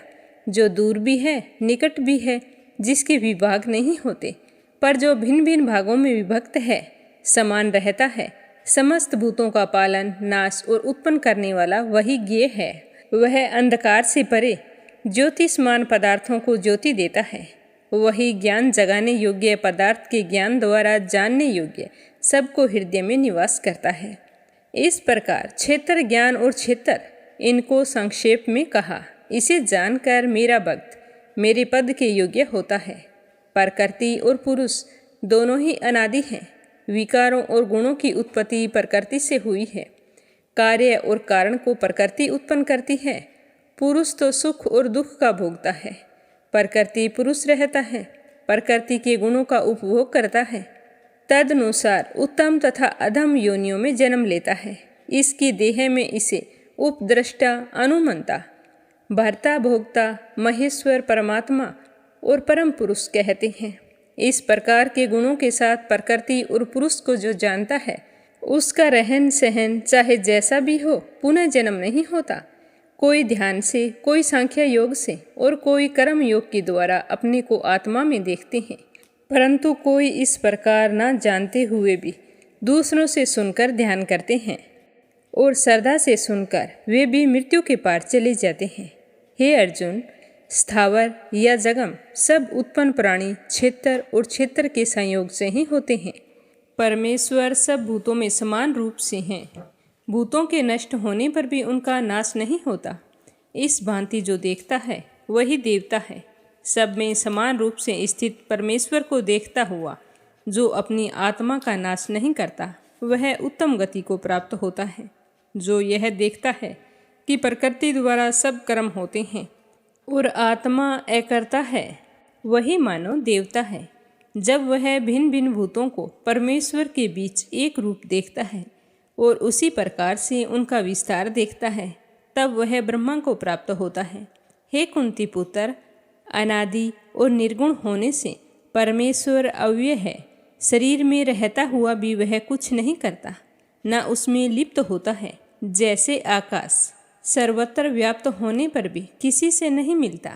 जो दूर भी है निकट भी है, जिसके विभाग नहीं होते, पर जो भिन्न भिन्न भागों में विभक्त है, समान रहता है। समस्त भूतों का पालन, नाश और उत्पन्न करने वाला वही ज्ञेय है। वह अंधकार से परे ज्योतिषमान पदार्थों को ज्योति देता है। वही ज्ञान जगाने योग्य पदार्थ के ज्ञान द्वारा जानने योग्य सबको हृदय में निवास करता है। इस प्रकार क्षेत्र ज्ञान और क्षेत्र, इनको संक्षेप में कहा। इसे जानकर मेरा भक्त मेरे पद के योग्य होता है। प्रकृति और पुरुष दोनों ही अनादि हैं। विकारों और गुणों की उत्पत्ति प्रकृति से हुई है। कार्य और कारण को प्रकृति उत्पन्न करती है। पुरुष तो सुख और दुख का भोगता है। प्रकृति पुरुष रहता है, प्रकृति के गुणों का उपभोग करता है, तदनुसार उत्तम तथा अधम योनियों में जन्म लेता है। इसकी देह में इसे उपद्रष्टा, अनुमंता, भर्ता, भोक्ता, महेश्वर, परमात्मा और परम पुरुष कहते हैं। इस प्रकार के गुणों के साथ प्रकृति और पुरुष को जो जानता है, उसका रहन सहन चाहे जैसा भी हो, पुनः जन्म नहीं होता। कोई ध्यान से, कोई सांख्य योग से और कोई कर्म योग के द्वारा अपने को आत्मा में देखते हैं, परंतु कोई इस प्रकार न जानते हुए भी दूसरों से सुनकर ध्यान करते हैं और श्रद्धा से सुनकर वे भी मृत्यु के पार चले जाते हैं। हे अर्जुन, स्थावर या जगम सब उत्पन्न प्राणी क्षेत्र और क्षेत्र के संयोग से ही होते हैं। परमेश्वर सब भूतों में समान रूप से हैं। भूतों के नष्ट होने पर भी उनका नाश नहीं होता। इस भांति जो देखता है वही देवता है। सब में समान रूप से स्थित परमेश्वर को देखता हुआ जो अपनी आत्मा का नाश नहीं करता, वह उत्तम गति को प्राप्त होता है। जो यह देखता है कि प्रकृति द्वारा सब कर्म होते हैं और आत्मा अकर्ता है, वही मानो देवता है। जब वह भिन्न भिन्न भूतों को परमेश्वर के बीच एक रूप देखता है और उसी प्रकार से उनका विस्तार देखता है, तब वह ब्रह्मा को प्राप्त होता है। हे कुंती पुत्र, अनादि और निर्गुण होने से परमेश्वर अव्यय है। शरीर में रहता हुआ भी वह कुछ नहीं करता, न उसमें लिप्त होता है। जैसे आकाश सर्वत्र व्याप्त होने पर भी किसी से नहीं मिलता,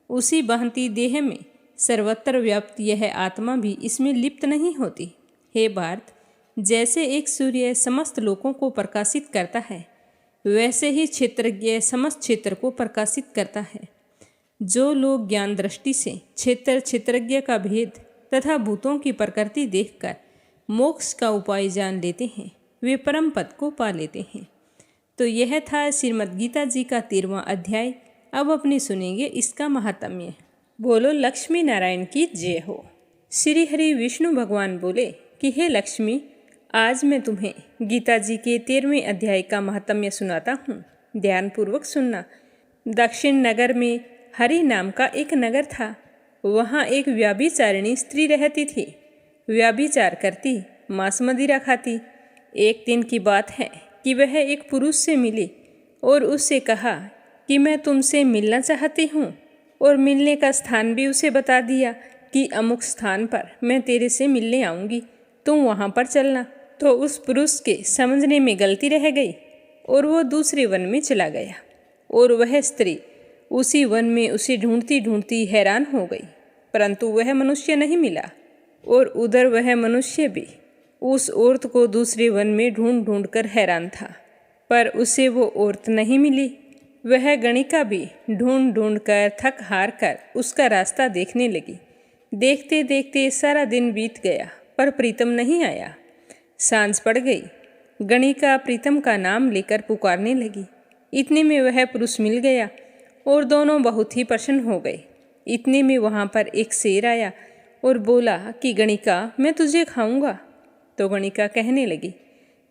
उसी भांति देह में सर्वत्र व्याप्त यह आत्मा भी इसमें लिप्त नहीं होती। हे भारत, जैसे एक सूर्य समस्त लोकों को प्रकाशित करता है, वैसे ही क्षेत्रज्ञ समस्त क्षेत्र को प्रकाशित करता है। जो लोग ज्ञान दृष्टि से क्षेत्र क्षेत्रज्ञ का भेद तथा भूतों की प्रकृति देखकर मोक्ष का उपाय जान लेते हैं, वे परम पद को पा लेते हैं। तो यह था श्रीमद् गीता जी का 13वां अध्याय। अब अपने सुनेंगे इसका महात्म्य। बोलो लक्ष्मी नारायण की जय हो। श्री हरि विष्णु भगवान बोले कि हे लक्ष्मी, आज मैं तुम्हें गीता जी के 13वें अध्याय का महात्म्य सुनाता हूँ। ध्यानपूर्वक सुनना। दक्षिण नगर में हरि नाम का एक नगर था। वहाँ एक व्याभिचारिणी स्त्री रहती थी। व्याभिचार करती, मांस मदिरा खाती। एक दिन की बात है कि वह एक पुरुष से मिली और उससे कहा कि मैं तुमसे मिलना चाहती हूँ, और मिलने का स्थान भी उसे बता दिया कि अमुक स्थान पर मैं तेरे से मिलने आऊँगी, तुम वहाँ पर चलना। तो उस पुरुष के समझने में गलती रह गई और वो दूसरे वन में चला गया, और वह स्त्री उसी वन में उसे ढूंढती ढूंढती हैरान हो गई, परंतु वह मनुष्य नहीं मिला। और उधर वह मनुष्य भी उस औरत को दूसरे वन में ढूंढ ढूंढ कर हैरान था, पर उसे वो औरत नहीं मिली। वह गणिका भी ढूंढ ढूंढ कर थक हार कर उसका रास्ता देखने लगी। देखते देखते सारा दिन बीत गया, पर प्रीतम नहीं आया। सांझ पड़ गई। गणिका प्रीतम का नाम लेकर पुकारने लगी। इतने में वह पुरुष मिल गया और दोनों बहुत ही प्रसन्न हो गए। इतने में वहाँ पर एक शेर आया और बोला कि गणिका, मैं तुझे खाऊंगा। तो गणिका कहने लगी,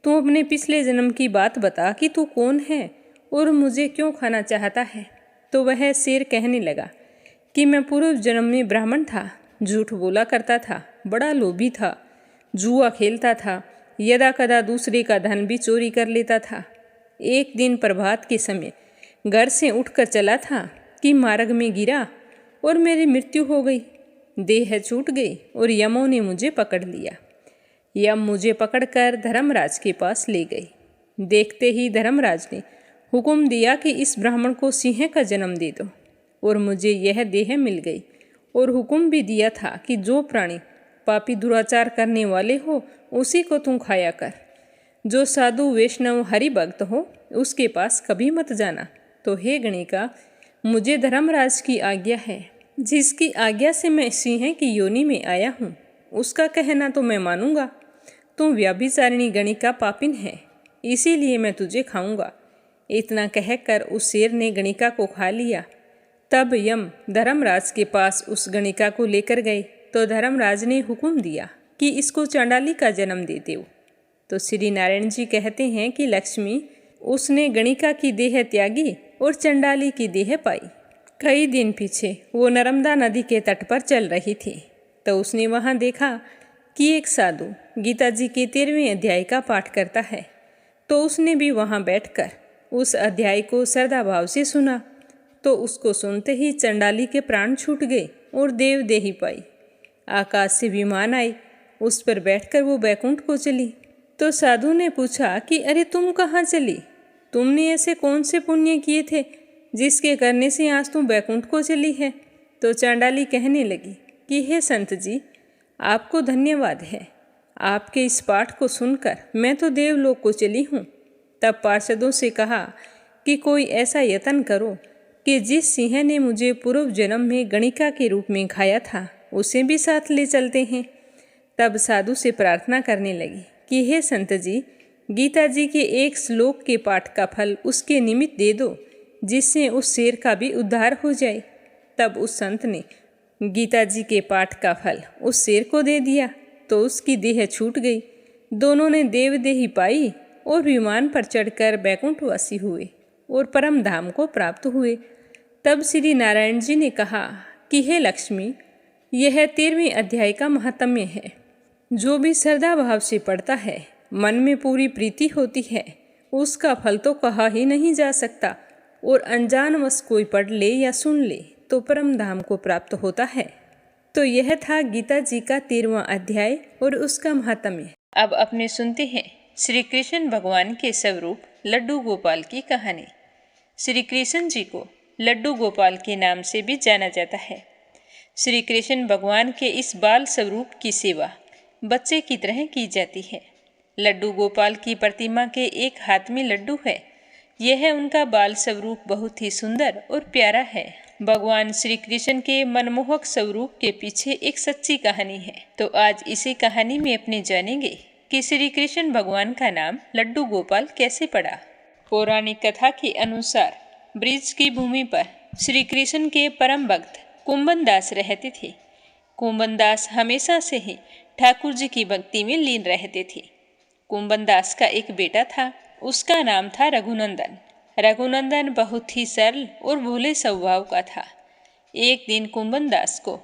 तू अपने पिछले जन्म की बात बता कि तू कौन है और मुझे क्यों खाना चाहता है। तो वह शेर कहने लगा कि मैं पूर्व जन्म में ब्राह्मण था, झूठ बोला करता था, बड़ा लोभी था, जुआ खेलता था, यदा कदा दूसरे का धन भी चोरी कर लेता था। एक दिन प्रभात के समय घर से उठकर चला था कि मार्ग में गिरा और मेरी मृत्यु हो गई। देह छूट गई और यमों ने मुझे पकड़ लिया। यम मुझे पकड़कर धर्मराज के पास ले गए। देखते ही धर्मराज ने हुक्म दिया कि इस ब्राह्मण को सिंह का जन्म दे दो, और मुझे यह देह मिल गई। और हुक्म भी दिया था कि जो प्राणी पापी दुराचार करने वाले हो उसी को तू खाया कर। जो साधु वैष्णव हरि भक्त हो उसके पास कभी मत जाना। तो हे गणिका, मुझे धर्मराज की आज्ञा है, जिसकी आज्ञा से मैं सिंह की योनि में आया हूँ, उसका कहना तो मैं मानूंगा। तू व्यभिचारिणी गणिका पापिन है, इसीलिए मैं तुझे खाऊंगा। इतना कहकर उस शेर ने गणिका को खा लिया। तब यम धर्मराज के पास उस गणिका को लेकर गए तो धर्मराज ने हुक्म दिया कि इसको चंडाली का जन्म दे दो। तो श्री नारायण जी कहते हैं कि लक्ष्मी, उसने गणिका की देह त्यागी और चंडाली की देह पाई। कई दिन पीछे वो नर्मदा नदी के तट पर चल रही थी, तो उसने वहाँ देखा कि एक साधु गीता जी के 13वें अध्याय का पाठ करता है। तो उसने भी वहाँ बैठकर उस अध्याय को श्रद्धा भाव से सुना। तो उसको सुनते ही चंडाली के प्राण छूट गए और देव देही पाई। आकाश से विमान आई, उस पर बैठकर वो बैकुंठ को चली। तो साधु ने पूछा कि अरे तुम कहाँ चली? तुमने ऐसे कौन से पुण्य किए थे जिसके करने से आज तुम बैकुंठ को चली है? तो चंडाली कहने लगी कि हे संत जी, आपको धन्यवाद है। आपके इस पाठ को सुनकर मैं तो देवलोक को चली हूँ। तब पार्षदों से कहा कि कोई ऐसा यत्न करो कि जिस सिंह ने मुझे पूर्व जन्म में गणिका के रूप में खाया था उसे भी साथ ले चलते हैं। तब साधु से प्रार्थना करने लगी कि हे संत जी, गीता जी के एक श्लोक के पाठ का फल उसके निमित्त दे दो, जिससे उस शेर का भी उद्धार हो जाए। तब उस संत ने गीता जी के पाठ का फल उस शेर को दे दिया, तो उसकी देह छूट गई। दोनों ने देवदेही पाई और विमान पर चढ़कर बैकुंठवासी हुए और परम धाम को प्राप्त हुए। तब श्री नारायण जी ने कहा कि हे लक्ष्मी, यह 13वें अध्याय का महात्म्य है। जो भी श्रद्धा भाव से पढ़ता है, मन में पूरी प्रीति होती है, उसका फल तो कहा ही नहीं जा सकता। और अनजानवश कोई पढ़ ले या सुन ले तो परम धाम को प्राप्त होता है। तो यह था गीता जी का 13वां अध्याय और उसका महात्म्य। अब अपने सुनते हैं श्री कृष्ण भगवान के स्वरूप लड्डू गोपाल की कहानी। श्री कृष्ण जी को लड्डू गोपाल के नाम से भी जाना जाता है। श्री कृष्ण भगवान के इस बाल स्वरूप की सेवा बच्चे की तरह की जाती है। लड्डू गोपाल की प्रतिमा के एक हाथ में लड्डू है। यह उनका बाल स्वरूप बहुत ही सुंदर और प्यारा है। भगवान श्री कृष्ण के मनमोहक स्वरूप के पीछे एक सच्ची कहानी है। तो आज इसी कहानी में अपने जानेंगे कि श्री कृष्ण भगवान का नाम लड्डू गोपाल कैसे पड़ा। पौराणिक कथा के अनुसार ब्रिज की भूमि पर श्री कृष्ण के परम भक्त कुंभन दास रहते थे। कुंभन दास हमेशा से ही ठाकुर जी की भक्ति में लीन रहते थे। कुंभन दास का एक बेटा था, उसका नाम था रघुनंदन। रघुनंदन बहुत ही सरल और भोले स्वभाव का था। एक दिन कुंभन दास को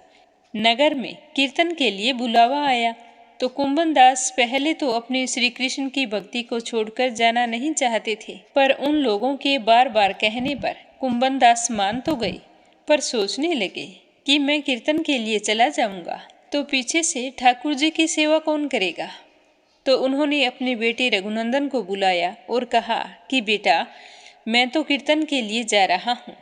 नगर में कीर्तन के लिए बुलावा आया, तो कुंभन दास पहले तो अपने श्री कृष्ण की भक्ति को छोड़कर जाना नहीं चाहते थे, पर उन लोगों के बार बार कहने पर कुंभन दास मान तो गए, पर सोचने लगे कि मैं कीर्तन के लिए चला जाऊंगा तो पीछे से ठाकुर जी की सेवा कौन करेगा। तो उन्होंने अपने बेटे रघुनंदन को बुलाया और कहा कि बेटा, मैं तो कीर्तन के लिए जा रहा हूँ,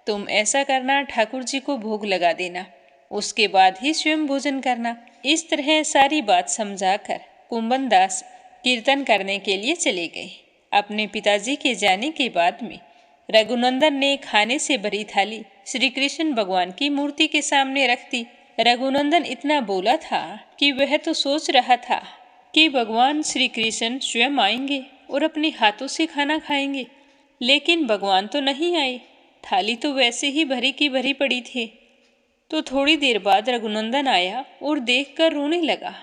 तुम ऐसा करना, ठाकुर जी को भोग लगा देना, उसके बाद ही स्वयं भोजन करना। इस तरह सारी बात समझाकर कुंभन दास कीर्तन करने के लिए चले गए। अपने पिताजी के जाने के बाद में रघुनंदन ने खाने से भरी थाली श्री कृष्ण भगवान की मूर्ति के सामने रख दी। रघुनंदन इतना बोला था कि वह तो सोच रहा था कि भगवान श्री कृष्ण स्वयं आएंगे और अपने हाथों से खाना खाएंगे, लेकिन भगवान तो नहीं आए। थाली तो वैसे ही भरी की भरी पड़ी थी। तो थोड़ी देर बाद रघुनंदन आया और देखकर रोने लगा।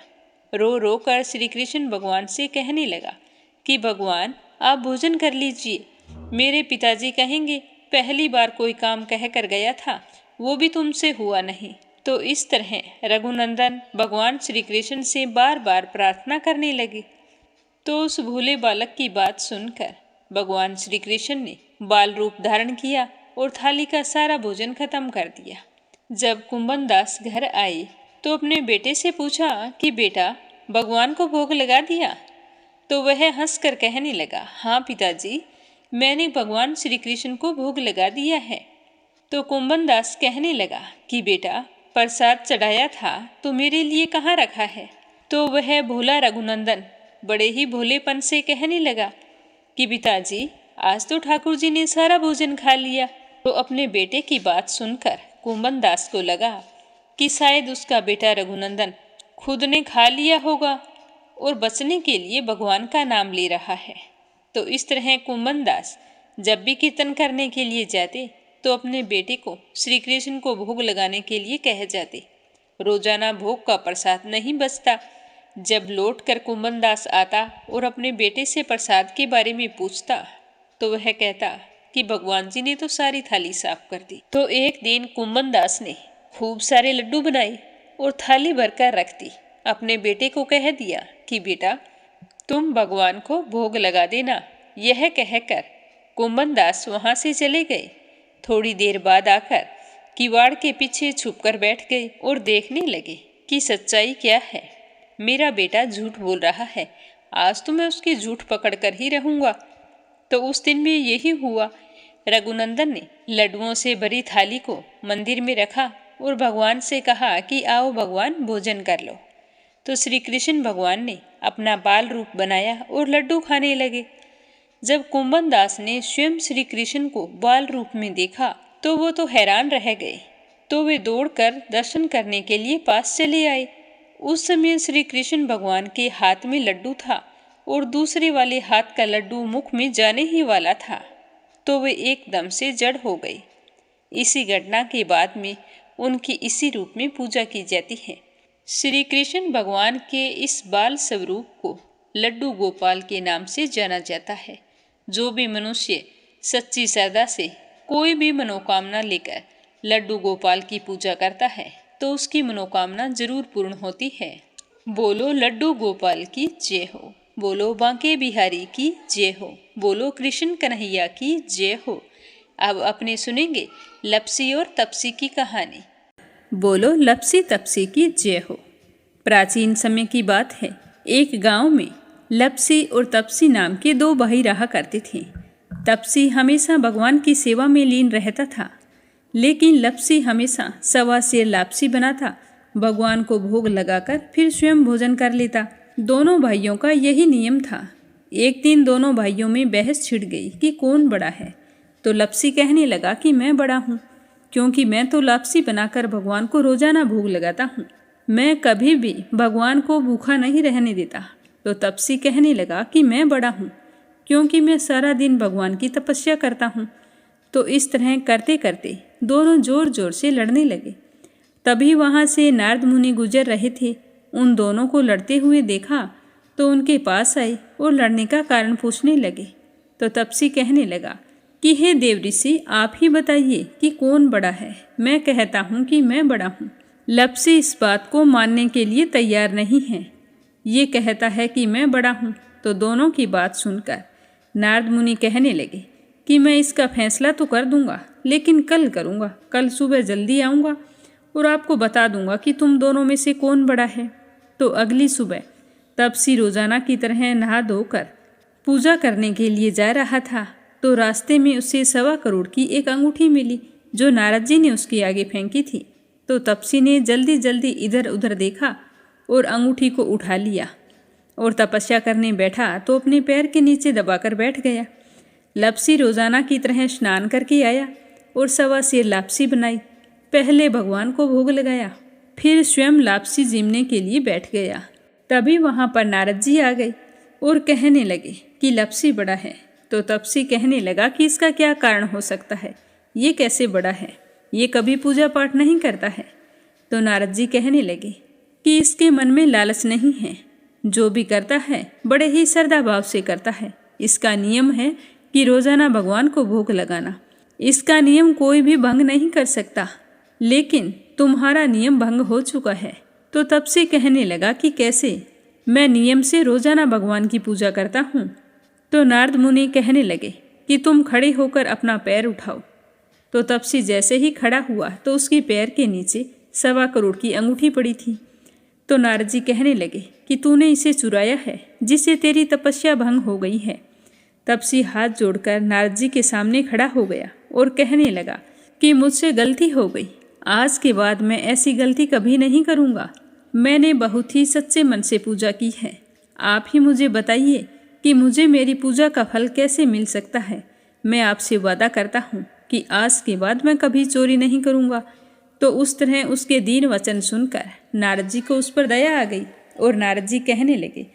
रो रो कर श्री कृष्ण भगवान से कहने लगा कि भगवान, आप भोजन कर लीजिए, मेरे पिताजी कहेंगे पहली बार कोई काम कह कर गया था, वो भी तुमसे हुआ नहीं। तो इस तरह रघुनंदन भगवान श्री कृष्ण से बार बार प्रार्थना करने लगे। तो उस भोले बालक की बात सुनकर भगवान श्री कृष्ण ने बाल रूप धारण किया और थाली का सारा भोजन खत्म कर दिया। जब कुंभन दास घर आए तो अपने बेटे से पूछा कि बेटा, भगवान को भोग लगा दिया? तो वह हंसकर कहने लगा, हाँ पिताजी, मैंने भगवान श्री कृष्ण को भोग लगा दिया है। तो कुंभन दास कहने लगा कि बेटा, प्रसाद चढ़ाया था तो मेरे लिए कहाँ रखा है? तो वह भोला रघुनंदन बड़े ही भोलेपन से कहने लगा कि पिताजी, आज तो ठाकुर जी ने सारा भोजन खा लिया। तो अपने बेटे की बात सुनकर कुंभन दास को लगा कि शायद उसका बेटा रघुनंदन खुद ने खा लिया होगा और बचने के लिए भगवान का नाम ले रहा है। तो इस तरह कुंभन दास जब भी कीर्तन करने के लिए जाते तो अपने बेटे को श्री कृष्ण को भोग लगाने के लिए कह जाते। रोजाना भोग का प्रसाद नहीं बचता। जब लौट कर कुंभन दास आता और अपने बेटे से प्रसाद के बारे में पूछता तो वह कहता कि भगवान जी ने तो सारी थाली साफ कर दी। तो एक दिन कुंभन दास ने खूब सारे लड्डू बनाए और थाली भरकर रख दी। अपने बेटे को कह दिया कि बेटा, तुम भगवान को भोग लगा देना। यह कहकर कुंभन दास वहां से चले गए। थोड़ी देर बाद आकर किवाड़ के पीछे छुपकर बैठ गए और देखने लगे कि सच्चाई क्या है। मेरा बेटा झूठ बोल रहा है, आज तो मैं उसकी झूठ पकड़ कर ही रहूंगा। तो उस दिन भी यही हुआ। रघुनंदन ने लड्डुओं से भरी थाली को मंदिर में रखा और भगवान से कहा कि आओ भगवान, भोजन कर लो। तो श्री कृष्ण भगवान ने अपना बाल रूप बनाया और लड्डू खाने लगे। जब कुंभन दास ने स्वयं श्री कृष्ण को बाल रूप में देखा तो वो तो हैरान रह गए। तो वे दौड़कर दर्शन करने के लिए पास चले आए। उस समय श्री कृष्ण भगवान के हाथ में लड्डू था और दूसरे वाले हाथ का लड्डू मुख में जाने ही वाला था। तो वे एकदम से जड़ हो गए। इसी घटना के बाद में उनकी इसी रूप में पूजा की जाती है। श्री कृष्ण भगवान के इस बाल स्वरूप को लड्डू गोपाल के नाम से जाना जाता है। जो भी मनुष्य सच्ची श्रद्धा से कोई भी मनोकामना लेकर लड्डू गोपाल की पूजा करता है तो उसकी मनोकामना जरूर पूर्ण होती है। बोलो लड्डू गोपाल की जय हो, बोलो बांके बिहारी की जय हो, बोलो कृष्ण कन्हैया की जय हो। अब अपने सुनेंगे लपसी और तपसी की कहानी। बोलो लपसी तपसी की जय हो। प्राचीन समय की बात है। एक गांव में लपसी और तपसी नाम के दो भाई रहा करते थे। तपसी हमेशा भगवान की सेवा में लीन रहता था, लेकिन लपसी हमेशा सवा सेर लापसी बनाता, भगवान को भोग लगाकर फिर स्वयं भोजन कर लेता। दोनों भाइयों का यही नियम था। एक दिन दोनों भाइयों में बहस छिड़ गई कि कौन बड़ा है। तो लपसी कहने लगा कि मैं बड़ा हूँ, क्योंकि मैं तो लापसी बनाकर भगवान को रोजाना भोग लगाता हूँ। मैं कभी भी भगवान को भूखा नहीं रहने देता। तो तपसी कहने लगा कि मैं बड़ा हूँ, क्योंकि मैं सारा दिन भगवान की तपस्या करता हूँ। तो इस तरह करते करते दोनों जोर जोर से लड़ने लगे। तभी वहाँ से नारद मुनि गुजर रहे थे। उन दोनों को लड़ते हुए देखा तो उनके पास आए और लड़ने का कारण पूछने लगे। तो तपसी कहने लगा कि हे देव ऋषि, आप ही बताइए कि कौन बड़ा है। मैं कहता हूँ कि मैं बड़ा हूँ। लपसी इस बात को मानने के लिए तैयार नहीं है। ये कहता है कि मैं बड़ा हूँ। तो दोनों की बात सुनकर नारद मुनि कहने लगे कि मैं इसका फैसला तो कर दूंगा, लेकिन कल करूंगा। कल सुबह जल्दी आऊँगा और आपको बता दूंगा कि तुम दोनों में से कौन बड़ा है। तो अगली सुबह तपसी रोजाना की तरह नहा धोकर पूजा करने के लिए जा रहा था। तो रास्ते में उसे 1.25 करोड़ की एक अंगूठी मिली जो नारद जी ने उसके आगे फेंकी थी। तो तपसी ने जल्दी जल्दी इधर उधर देखा और अंगूठी को उठा लिया और तपस्या करने बैठा तो अपने पैर के नीचे दबाकर बैठ गया। लपसी रोजाना की तरह स्नान करके आया और 1.25 सेर लापसी बनाई। पहले भगवान को भोग लगाया, फिर स्वयं लापसी जीमने के लिए बैठ गया। तभी वहाँ पर नारद जी आ गए और कहने लगे कि लपसी बड़ा है। तो तपसी कहने लगा कि इसका क्या कारण हो सकता है, ये कैसे बड़ा है, ये कभी पूजा पाठ नहीं करता है। तो नारद जी कहने लगे कि इसके मन में लालच नहीं है, जो भी करता है बड़े ही श्रद्धा भाव से करता है। इसका नियम है कि रोजाना भगवान को भोग लगाना। इसका नियम कोई भी भंग नहीं कर सकता, लेकिन तुम्हारा नियम भंग हो चुका है। तो तब से कहने लगा कि कैसे? मैं नियम से रोजाना भगवान की पूजा करता हूँ। तो नारद मुनि कहने लगे कि तुम खड़े होकर अपना पैर उठाओ। तो तपसी जैसे ही खड़ा हुआ तो उसके पैर के नीचे 1.25 करोड़ की अंगूठी पड़ी थी। तो नारद जी कहने लगे कि तूने इसे चुराया है, जिससे तेरी तपस्या भंग हो गई है। तपसी हाथ जोड़कर नारद जी के सामने खड़ा हो गया और कहने लगा कि मुझसे गलती हो गई, आज के बाद मैं ऐसी गलती कभी नहीं करूँगा। मैंने बहुत ही सच्चे मन से पूजा की है। आप ही मुझे बताइए कि मुझे मेरी पूजा का फल कैसे मिल सकता है। मैं आपसे वादा करता हूँ कि आज के बाद मैं कभी चोरी नहीं करूँगा। तो उस तरह उसके दीन वचन सुनकर नारद जी को उस पर दया आ गई और नारद जी कहने लगे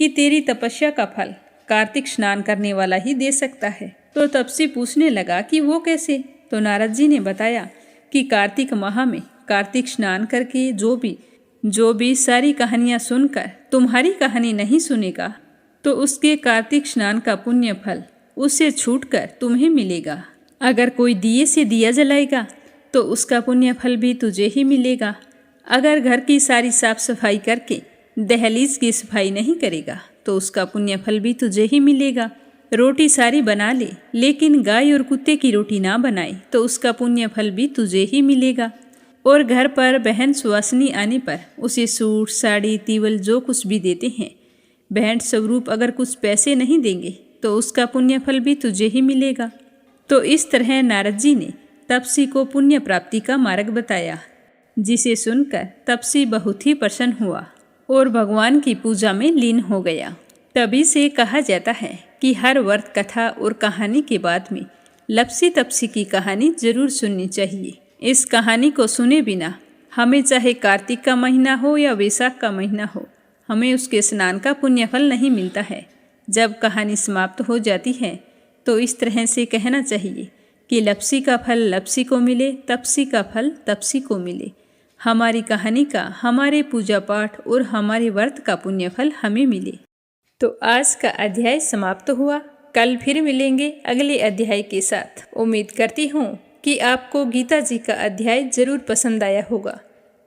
कि तेरी तपस्या का फल कार्तिक स्नान करने वाला ही दे सकता है। तो तपसी पूछने लगा कि वो कैसे? तो नारद जी ने बताया कि कार्तिक माह में कार्तिक स्नान करके जो भी सारी कहानियाँ सुनकर तुम्हारी कहानी नहीं सुनेगा, तो उसके कार्तिक स्नान का पुण्य फल उससे छूटकर तुम्हें मिलेगा। अगर कोई दिए से दिया जलाएगा तो उसका पुण्य फल भी तुझे ही मिलेगा। अगर घर की सारी साफ सफाई करके दहलीज की सफाई नहीं करेगा तो उसका पुण्य फल भी तुझे ही मिलेगा। रोटी सारी बना ले लेकिन गाय और कुत्ते की रोटी ना बनाए तो उसका पुण्य फल भी तुझे ही मिलेगा। और घर पर बहन सुवासिनी आने पर उसे सूट साड़ी तीवल जो कुछ भी देते हैं, भेंट स्वरूप अगर कुछ पैसे नहीं देंगे तो उसका पुण्य फल भी तुझे ही मिलेगा। तो इस तरह नारद जी ने तपसी को पुण्य प्राप्ति का मार्ग बताया, जिसे सुनकर तपसी बहुत ही प्रसन्न हुआ और भगवान की पूजा में लीन हो गया। तभी से कहा जाता है कि हर व्रत कथा और कहानी के बाद में लपसी तपसी की कहानी जरूर सुननी चाहिए। इस कहानी को सुने बिना हमें चाहे कार्तिक का महीना हो या वैशाख का महीना हो, हमें उसके स्नान का पुण्य फल नहीं मिलता है। जब कहानी समाप्त हो जाती है तो इस तरह से कहना चाहिए कि लपसी का फल लपसी को मिले, तपसी का फल तपसी को मिले। हमारी कहानी का, हमारे पूजा पाठ और हमारे व्रत का पुण्य फल हमें मिले। तो आज का अध्याय समाप्त हुआ। कल फिर मिलेंगे अगले अध्याय के साथ। उम्मीद करती हूँ कि आपको गीता जी का अध्याय जरूर पसंद आया होगा।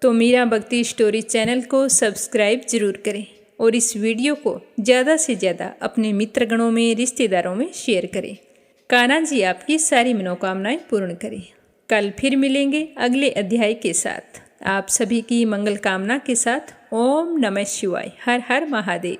तो मीरा भक्ति स्टोरी चैनल को सब्सक्राइब जरूर करें और इस वीडियो को ज़्यादा से ज़्यादा अपने मित्रगणों में, रिश्तेदारों में शेयर करें। कान्हा जी आपकी सारी मनोकामनाएं पूर्ण करें। कल फिर मिलेंगे अगले अध्याय के साथ। आप सभी की मंगल कामना के साथ ओम नमः शिवाय। हर हर महादेव।